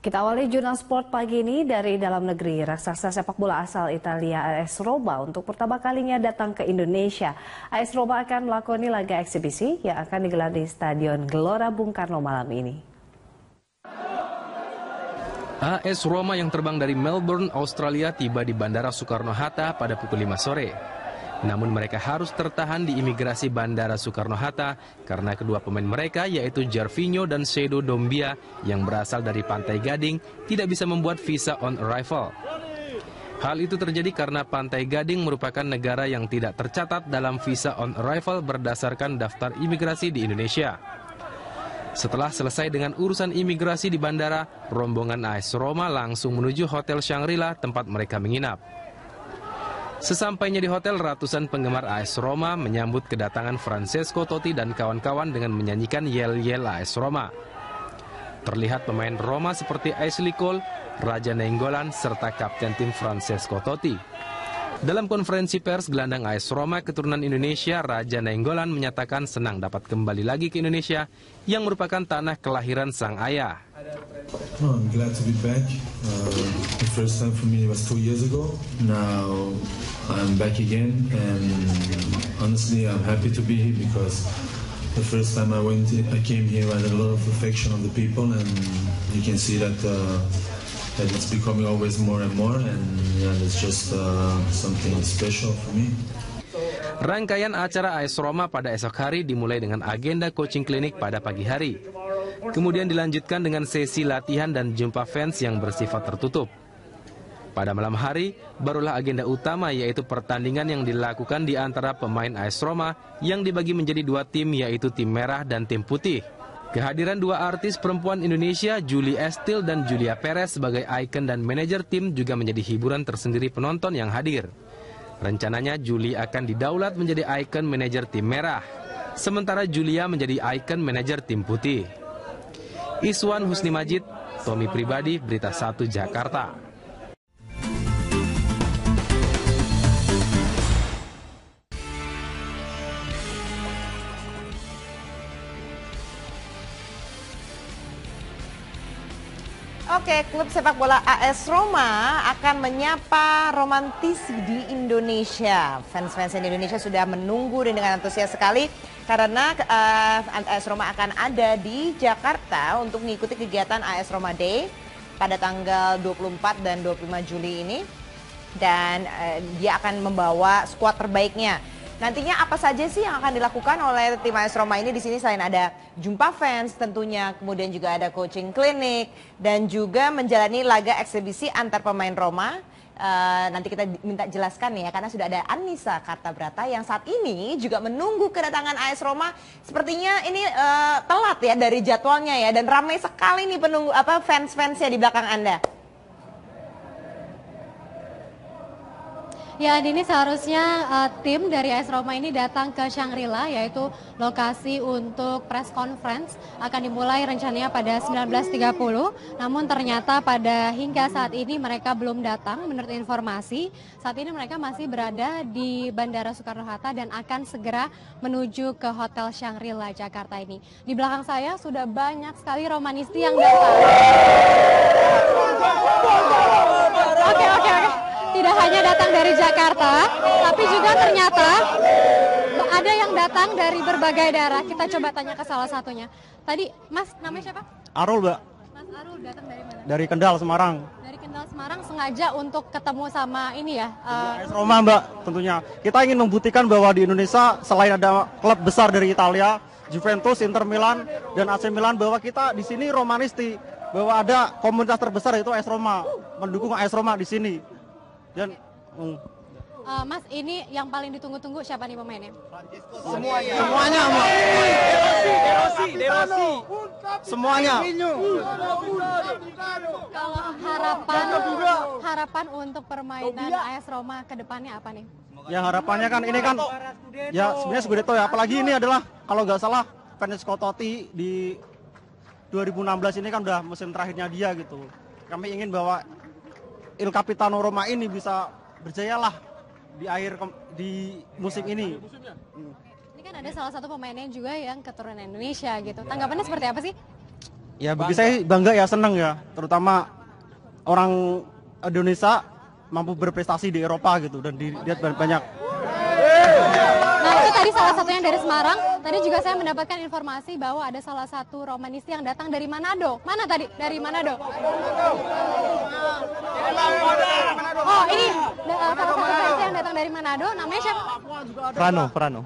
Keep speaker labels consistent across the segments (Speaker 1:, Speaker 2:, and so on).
Speaker 1: Kita awali jurnal sport pagi ini dari dalam negeri. Raksasa sepak bola asal Italia AS Roma untuk pertama kalinya datang ke Indonesia. AS Roma akan melakoni laga eksibisi yang akan digelar di Stadion Gelora Bung Karno malam ini.
Speaker 2: AS Roma yang terbang dari Melbourne, Australia tiba di Bandara Soekarno-Hatta pada pukul 5 sore. Namun mereka harus tertahan di imigrasi Bandara Soekarno-Hatta karena kedua pemain mereka yaitu Gervinho dan Seydou Doumbia yang berasal dari Pantai Gading tidak bisa membuat visa on arrival. Hal itu terjadi karena Pantai Gading merupakan negara yang tidak tercatat dalam visa on arrival berdasarkan daftar imigrasi di Indonesia. Setelah selesai dengan urusan imigrasi di bandara, rombongan AS Roma langsung menuju Hotel Shangri-La tempat mereka menginap. Sesampainya di hotel, ratusan penggemar AS Roma menyambut kedatangan Francesco Totti dan kawan-kawan dengan menyanyikan yel-yel AS Roma. Terlihat pemain Roma seperti Ashley Cole, Raja Nainggolan, serta kapten tim Francesco Totti. Dalam konferensi pers, gelandang AS Roma keturunan Indonesia, Raja Nainggolan menyatakan senang dapat kembali lagi ke Indonesia yang merupakan tanah kelahiran sang ayah.
Speaker 3: Oh, I'm glad to be back. The first time for me was 2 years ago. Now I'm back again, and honestly, I'm happy to be here because the first time I came here, I had a lot of affection of the people, and you can see that it's becoming always more and more, and it's just something special for me.
Speaker 2: Rangkaian acara AS Roma pada esok hari dimulai dengan agenda coaching klinik pada pagi hari. Kemudian dilanjutkan dengan sesi latihan dan jumpa fans yang bersifat tertutup. Pada malam hari, barulah agenda utama yaitu pertandingan yang dilakukan di antara pemain AS Roma yang dibagi menjadi dua tim yaitu tim merah dan tim putih. Kehadiran dua artis perempuan Indonesia, Julie Estil dan Julia Perez sebagai ikon dan manajer tim juga menjadi hiburan tersendiri penonton yang hadir. Rencananya Julie akan didaulat menjadi ikon manajer tim merah, sementara Julia menjadi ikon manajer tim putih. Iswan Husni Majid, Tommy Pribadi, Berita 1 Jakarta.
Speaker 4: Oke, klub sepak bola AS Roma akan menyapa romantis di Indonesia. Fans-fans di Indonesia sudah menunggu dengan antusias sekali karena AS Roma akan ada di Jakarta untuk mengikuti kegiatan AS Roma Day pada tanggal 24 dan 25 Juli ini. Dan dia akan membawa skuad terbaiknya. Nantinya apa saja sih yang akan dilakukan oleh tim AS Roma ini? Di sini selain ada jumpa fans tentunya, kemudian juga ada coaching klinik dan juga menjalani laga eksibisi antar pemain Roma. Nanti kita minta jelaskan ya, karena sudah ada Anissa Kartabrata yang saat ini juga menunggu kedatangan AS Roma. Sepertinya ini telat ya dari jadwalnya ya, dan ramai sekali nih fans-fansnya di belakang Anda.
Speaker 5: Ya, ini seharusnya tim dari AS Roma ini datang ke Shangri-La, yaitu lokasi untuk press conference akan dimulai rencananya pada 19.30. Namun ternyata hingga saat ini mereka belum datang. Menurut informasi, saat ini mereka masih berada di Bandara Soekarno-Hatta dan akan segera menuju ke Hotel Shangri-La Jakarta ini. Di belakang saya sudah banyak sekali Romanisti yang datang. Oke. Tidak hanya datang dari Jakarta, tapi juga ternyata ada yang datang dari berbagai daerah. Kita coba tanya ke salah satunya. Tadi, Mas, namanya siapa?
Speaker 6: Arul, Mbak.
Speaker 5: Mas Arul datang dari mana?
Speaker 6: Dari Kendal, Semarang.
Speaker 5: Dari Kendal, Semarang, sengaja untuk ketemu sama ini ya?
Speaker 6: AS Roma, Mbak, tentunya. Kita ingin membuktikan bahwa di Indonesia, selain ada klub besar dari Italia, Juventus, Inter Milan, dan AC Milan, bahwa kita di sini Romanisti. Bahwa ada komunitas terbesar yaitu AS Roma. Mendukung AS Roma di sini. Dan
Speaker 5: Mas, ini yang paling ditunggu-tunggu siapa nih pemainnya?
Speaker 6: Semuanya, Mbak. Derosi. Semuanya.
Speaker 5: Kalau harapan untuk permainan AS Roma ke depannya apa nih?
Speaker 6: Ya harapannya kan ini kan ya sebenarnya Scudetto ya. Apalagi ini adalah kalau nggak salah Francesco Totti di 2016 ini kan udah musim terakhirnya dia gitu. Kami ingin bahwa Il Capitano Roma ini bisa berjayalah di musim ini.
Speaker 5: Ini kan ada salah satu pemainnya juga yang keturunan Indonesia gitu. Tanggapannya seperti apa sih?
Speaker 6: Ya bagi saya bangga ya, senang ya, terutama orang Indonesia mampu berprestasi di Eropa gitu dan dilihat banyak.
Speaker 5: Nah itu tadi salah satunya dari Semarang. Tadi juga saya mendapatkan informasi bahwa ada salah satu romanisti yang datang dari Manado. Mana tadi? Dari Manado. Oh ini salah satu fans yang datang dari Manado. Namanya siapa?
Speaker 7: Prano.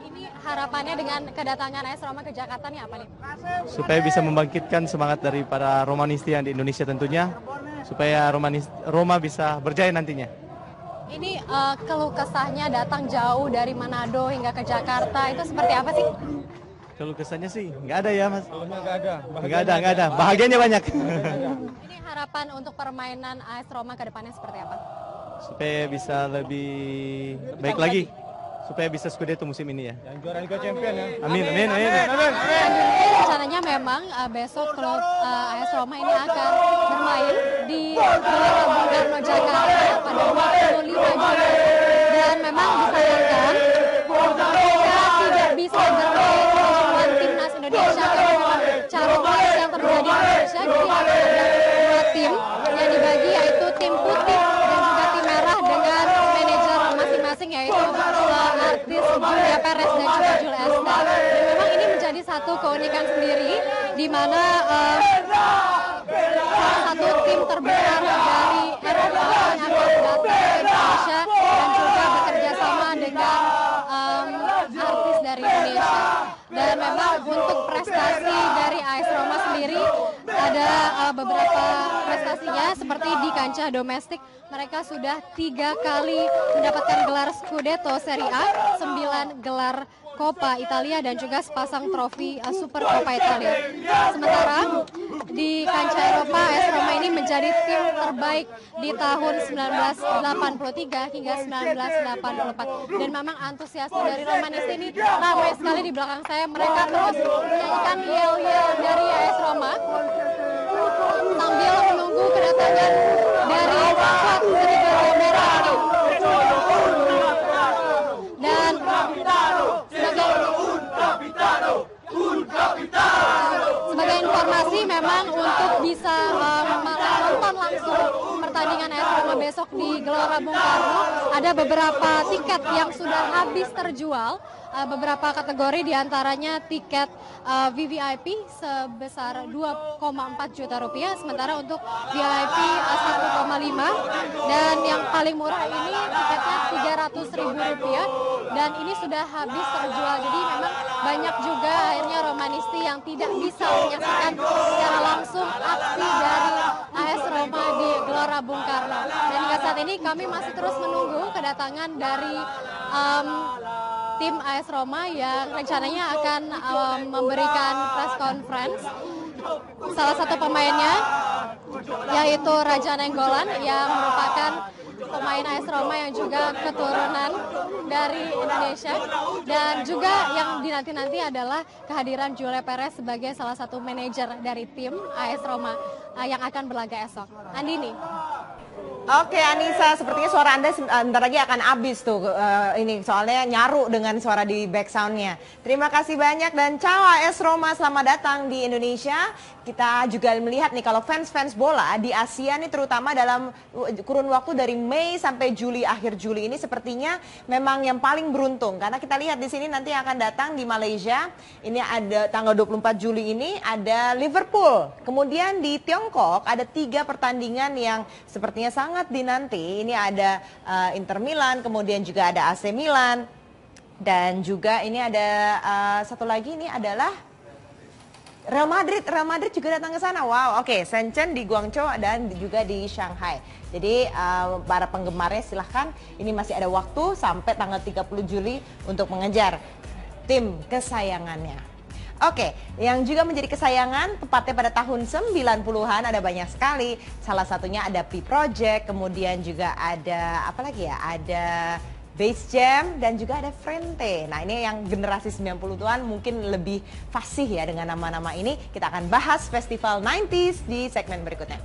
Speaker 5: Ini harapannya dengan kedatangan AS Roma ke Jakarta nih apa nih?
Speaker 7: Supaya bisa membangkitkan semangat dari para romanisti yang di Indonesia tentunya, supaya Roma bisa berjaya nantinya.
Speaker 5: Ini keluh kesahnya datang jauh dari Manado hingga ke Jakarta, itu seperti apa sih?
Speaker 7: Keluh kesahnya sih nggak ada ya mas. Nggak ada. Bahagianya banyak.
Speaker 5: Ini harapan untuk permainan AS Roma ke depannya seperti apa?
Speaker 7: Supaya bisa lebih baik lagi. Supaya bisa Scudetto musim ini ya. Yang juara Liga Champions ya. Amin.
Speaker 5: Rencananya memang besok klub AS Roma ini akan bermain di Gelora Bung Karno Jakarta pada 25 Juli. Dan memang disayangkan mereka tidak bisa bermain melawan timnas Indonesia karena carokan yang terjadi di Indonesia. Jadi akan ada dua tim yang dibagi, yaitu tim putih dan juga tim merah dengan manajer masing-masing, yaitu artis Julia Perez dan juga Jul Esta. Dan memang ini menjadi satu keunikan sendiri di mana salah satu tim terbesar dari Eropa yang akan datang ke Indonesia dan juga bekerja sama dengan artis dari Indonesia. Dan memang untuk prestasi dari AS Roma sendiri ada beberapa prestasinya, seperti di kancah domestik mereka sudah 3 kali mendapatkan gelar Scudetto Serie A, 9 gelar Coppa Italia dan juga sepasang trofi Super Coppa Italia. Sementara di kancah Eropa AS Roma ini menjadi tim terbaik di tahun 1983 hingga 1984 dan memang antusiasme dari Romanisti ini ramai sekali di belakang saya. Mereka terus menyanyikan yel-yel dari AS Roma sambil menunggu kedatangan dari squad serigala merah ini. Dan sebagai informasi memang untuk bisa menonton langsung pertandingan AS Roma besok di Gelora Bung Karno ada beberapa tiket yang sudah habis terjual. Beberapa kategori diantaranya tiket VVIP sebesar 2,4 juta rupiah, sementara untuk VIP 1,5, dan yang paling murah ini tiketnya 300.000 rupiah dan ini sudah habis terjual. Jadi memang banyak juga akhirnya Romanisti yang tidak bisa menyaksikan secara langsung aksi dari AS Roma di Gelora Bung Karno. Dan hingga saat ini kami masih terus menunggu kedatangan dari tim AS Roma yang rencananya akan memberikan press conference. Salah satu pemainnya yaitu Raja Nenggolan yang merupakan pemain AS Roma yang juga keturunan dari Indonesia, dan juga yang dinanti-nanti adalah kehadiran Julia Perez sebagai salah satu manajer dari tim AS Roma yang akan berlaga esok. Andini.
Speaker 4: Oke Anissa, sepertinya suara Anda sebentar lagi akan habis tuh, ini soalnya nyaru dengan suara di back soundnya. Terima kasih banyak dan ciao AS Roma, selamat datang di Indonesia. Kita juga melihat nih kalau fans-fans bola di Asia nih, terutama dalam kurun waktu dari Mei sampai Juli, akhir Juli ini sepertinya memang yang paling beruntung. Karena kita lihat di sini nanti yang akan datang di Malaysia, ini ada tanggal 24 Juli ini ada Liverpool. Kemudian di Tiongkok ada 3 pertandingan yang sepertinya sangat dinanti. Ini ada Inter Milan, kemudian juga ada AC Milan, dan juga ini ada satu lagi, ini adalah Real Madrid. Real Madrid juga datang ke sana. Wow, oke. Shenzhen di Guangzhou dan juga di Shanghai. Jadi para penggemarnya silahkan, ini masih ada waktu sampai tanggal 30 Juli untuk mengejar tim kesayangannya. Oke, yang juga menjadi kesayangan tepatnya pada tahun 90-an ada banyak sekali. Salah satunya ada P Project, kemudian juga ada apa lagi ya? Ada Bass Jam dan juga ada Frente. Nah, ini yang generasi 90-an mungkin lebih fasih ya dengan nama-nama ini. Kita akan bahas Festival 90s di segmen berikutnya.